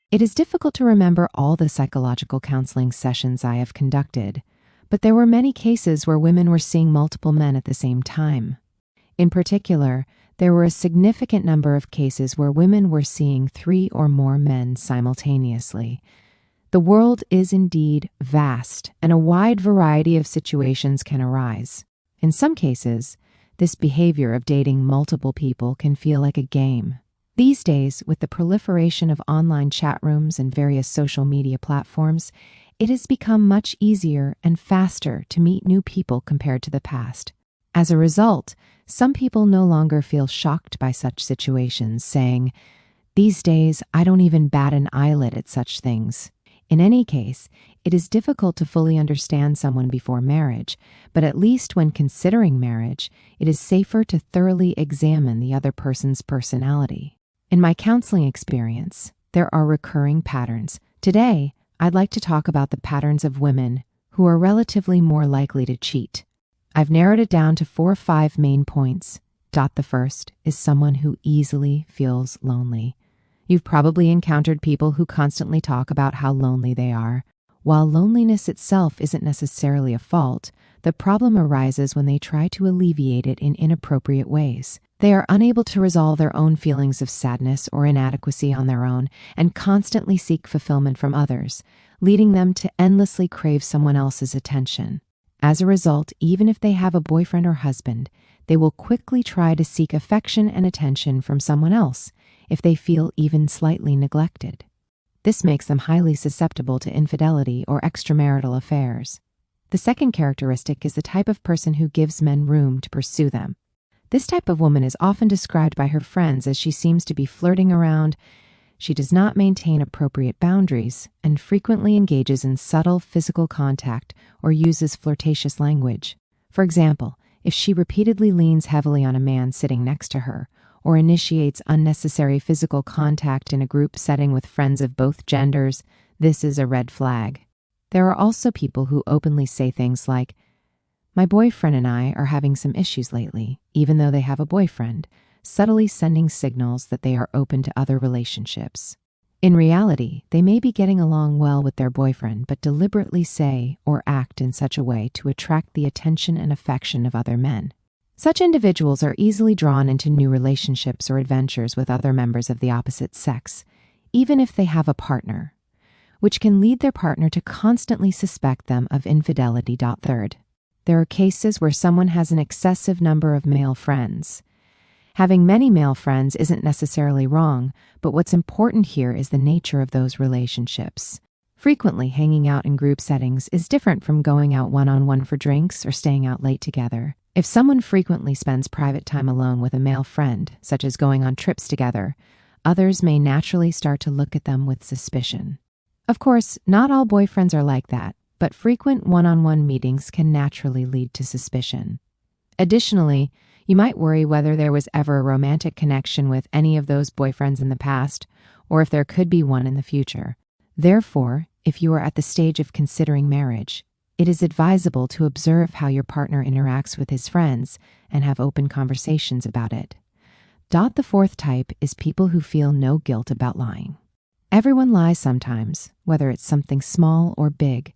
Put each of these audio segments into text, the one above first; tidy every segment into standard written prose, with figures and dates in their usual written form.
It is difficult to remember all the psychological counseling sessions I have conducted, but there were many cases where women were seeing multiple men at the same time. In particular, there were a significant number of cases where women were seeing 3 or more men simultaneously. The world is indeed vast, and a wide variety of situations can arise. In some cases, this behavior of dating multiple people can feel like a game. These days, with the proliferation of online chat rooms and various social media platforms, it has become much easier and faster to meet new people compared to the past. As a result, some people no longer feel shocked by such situations, saying, "These days, I don't even bat an eyelid at such things." In any case, it is difficult to fully understand someone before marriage, but at least when considering marriage, it is safer to thoroughly examine the other person's personality. In my counseling experience, there are recurring patterns. Today, I'd like to talk about the patterns of women who are relatively more likely to cheat. I've narrowed it down to 4 or 5 main points. The first is someone who easily feels lonely. You've probably encountered people who constantly talk about how lonely they are. While loneliness itself isn't necessarily a fault, the problem arises when they try to alleviate it in inappropriate ways. They are unable to resolve their own feelings of sadness or inadequacy on their own and constantly seek fulfillment from others, leading them to endlessly crave someone else's attention. As a result, even if they have a boyfriend or husband, they will quickly try to seek affection and attention from someone else if they feel even slightly neglected. This makes them highly susceptible to infidelity or extramarital affairs. The second characteristic is the type of person who gives men room to pursue them. This type of woman is often described by her friends as she seems to be flirting around. She does not maintain appropriate boundaries and frequently engages in subtle physical contact or uses flirtatious language. For example, if she repeatedly leans heavily on a man sitting next to her or initiates unnecessary physical contact in a group setting with friends of both genders, this is a red flag. There are also people who openly say things like, "My boyfriend and I are having some issues lately," even though they have a boyfriend, subtly sending signals that they are open to other relationships. In reality, they may be getting along well with their boyfriend, but deliberately say or act in such a way to attract the attention and affection of other men. Such individuals are easily drawn into new relationships or adventures with other members of the opposite sex, even if they have a partner, which can lead their partner to constantly suspect them of infidelity. Third, there are cases where someone has an excessive number of male friends. Having many male friends isn't necessarily wrong, but what's important here is the nature of those relationships. Frequently hanging out in group settings is different from going out one-on-one for drinks or staying out late together. If someone frequently spends private time alone with a male friend, such as going on trips together, others may naturally start to look at them with suspicion. Of course, not all boyfriends are like that, but frequent one-on-one meetings can naturally lead to suspicion. Additionally, you might worry whether there was ever a romantic connection with any of those boyfriends in the past, or if there could be one in the future. Therefore, if you are at the stage of considering marriage, it is advisable to observe how your partner interacts with his friends and have open conversations about it. The fourth type is people who feel no guilt about lying. Everyone lies sometimes, whether it's something small or big.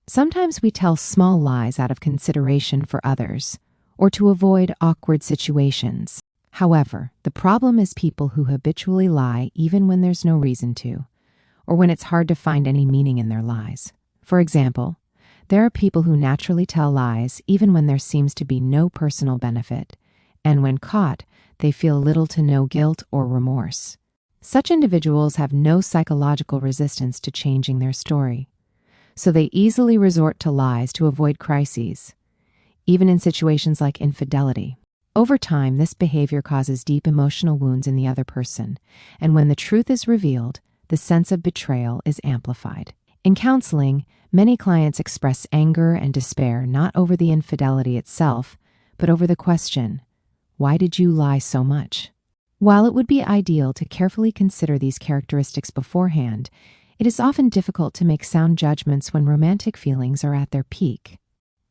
Sometimes we tell small lies out of consideration for others, or to avoid awkward situations. However, the problem is people who habitually lie even when there's no reason to, or when it's hard to find any meaning in their lies. For example, there are people who naturally tell lies even when there seems to be no personal benefit, and when caught, they feel little to no guilt or remorse. Such individuals have no psychological resistance to changing their story, so they easily resort to lies to avoid crises, even in situations like infidelity. Over time, this behavior causes deep emotional wounds in the other person, and when the truth is revealed, the sense of betrayal is amplified. In counseling, many clients express anger and despair not over the infidelity itself, but over the question, "Why did you lie so much?" While it would be ideal to carefully consider these characteristics beforehand, it is often difficult to make sound judgments when romantic feelings are at their peak.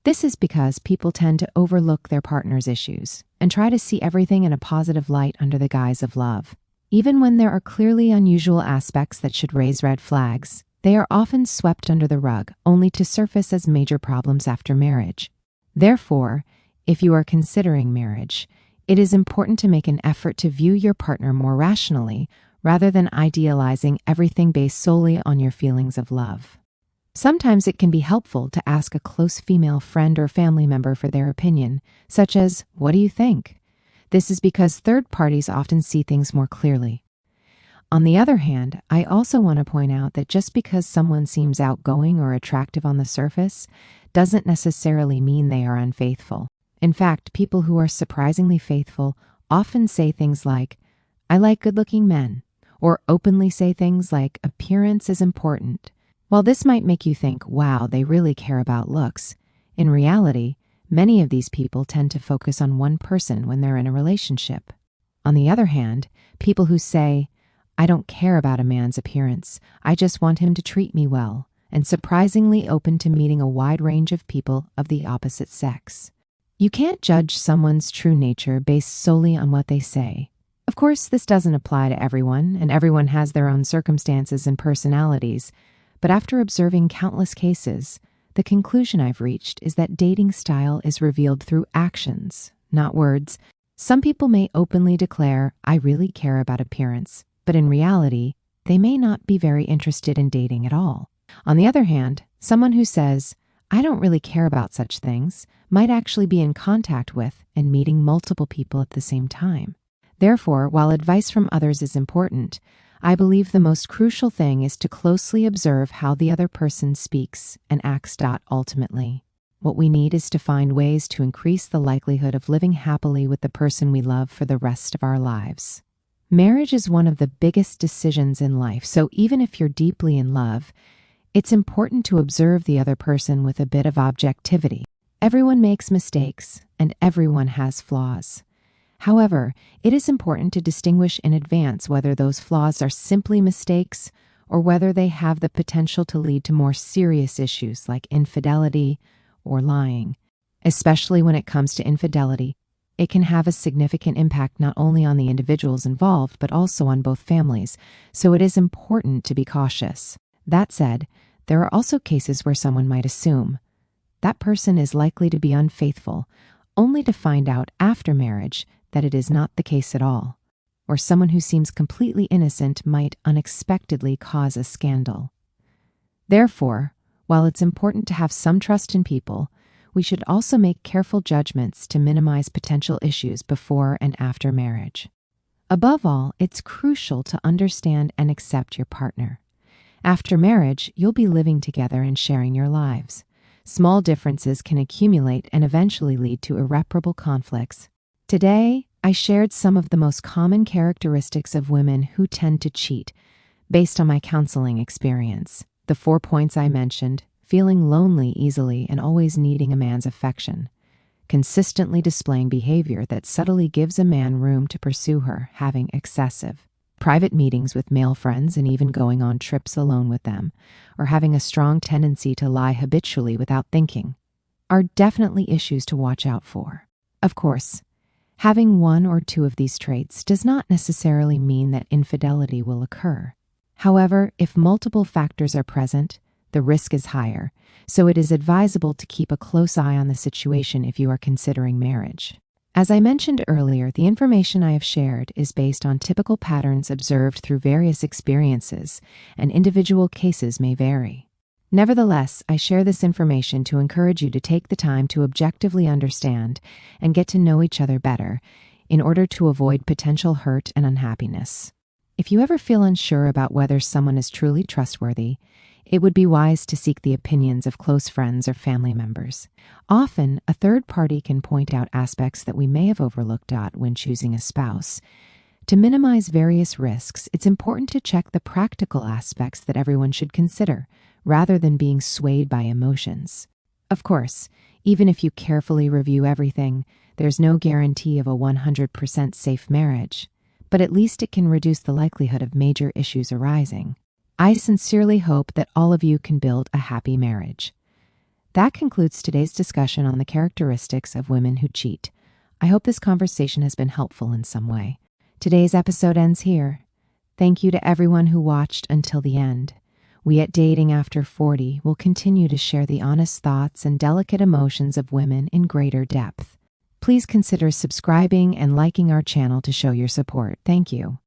This is because people tend to overlook their partner's issues and try to see everything in a positive light under the guise of love. Even when there are clearly unusual aspects that should raise red flags, they are often swept under the rug, only to surface as major problems after marriage. Therefore, if you are considering marriage, it is important to make an effort to view your partner more rationally rather than idealizing everything based solely on your feelings of love. Sometimes it can be helpful to ask a close female friend or family member for their opinion, such as, "What do you think?" This is because third parties often see things more clearly. On the other hand, I also want to point out that just because someone seems outgoing or attractive on the surface doesn't necessarily mean they are unfaithful. In fact, people who are surprisingly faithful often say things like, "I like good-looking men," or openly say things like, "Appearance is important." While this might make you think, wow, they really care about looks, in reality, many of these people tend to focus on one person when they're in a relationship. On the other hand, people who say, "I don't care about a man's appearance, I just want him to treat me well," and surprisingly open to meeting a wide range of people of the opposite sex. You can't judge someone's true nature based solely on what they say. Of course, this doesn't apply to everyone, and everyone has their own circumstances and personalities, but after observing countless cases, the conclusion I've reached is that dating style is revealed through actions, not words. Some people may openly declare, "I really care about appearance," but in reality, they may not be very interested in dating at all. On the other hand, someone who says, "I don't really care about such things," might actually be in contact with and meeting multiple people at the same time. Therefore, while advice from others is important, I believe the most crucial thing is to closely observe how the other person speaks and acts. Ultimately, what we need is to find ways to increase the likelihood of living happily with the person we love for the rest of our lives. Marriage is one of the biggest decisions in life, so even if you're deeply in love, it's important to observe the other person with a bit of objectivity. Everyone makes mistakes, and everyone has flaws. However, it is important to distinguish in advance whether those flaws are simply mistakes or whether they have the potential to lead to more serious issues like infidelity or lying. Especially when it comes to infidelity, it can have a significant impact not only on the individuals involved, but also on both families, so it is important to be cautious. That said, there are also cases where someone might assume that person is likely to be unfaithful, only to find out after marriage that it is not the case at all, or someone who seems completely innocent might unexpectedly cause a scandal. Therefore, while it's important to have some trust in people, we should also make careful judgments to minimize potential issues before and after marriage. Above all, it's crucial to understand and accept your partner. After marriage, you'll be living together and sharing your lives. Small differences can accumulate and eventually lead to irreparable conflicts. Today, I shared some of the most common characteristics of women who tend to cheat, based on my counseling experience. The 4 points I mentioned: feeling lonely easily and always needing a man's affection, consistently displaying behavior that subtly gives a man room to pursue her, having excessive private meetings with male friends and even going on trips alone with them, or having a strong tendency to lie habitually without thinking, are definitely issues to watch out for. Of course, having one or two of these traits does not necessarily mean that infidelity will occur. However, if multiple factors are present, the risk is higher, so it is advisable to keep a close eye on the situation if you are considering marriage. As I mentioned earlier, the information I have shared is based on typical patterns observed through various experiences, and individual cases may vary. Nevertheless, I share this information to encourage you to take the time to objectively understand and get to know each other better in order to avoid potential hurt and unhappiness. If you ever feel unsure about whether someone is truly trustworthy, it would be wise to seek the opinions of close friends or family members. Often, a third party can point out aspects that we may have overlooked when choosing a spouse. To minimize various risks, it's important to check the practical aspects that everyone should consider, rather than being swayed by emotions. Of course, even if you carefully review everything, there's no guarantee of a 100% safe marriage, but at least it can reduce the likelihood of major issues arising. I sincerely hope that all of you can build a happy marriage. That concludes today's discussion on the characteristics of women who cheat. I hope this conversation has been helpful in some way. Today's episode ends here. Thank you to everyone who watched until the end. We at Dating After 40 will continue to share the honest thoughts and delicate emotions of women in greater depth. Please consider subscribing and liking our channel to show your support. Thank you.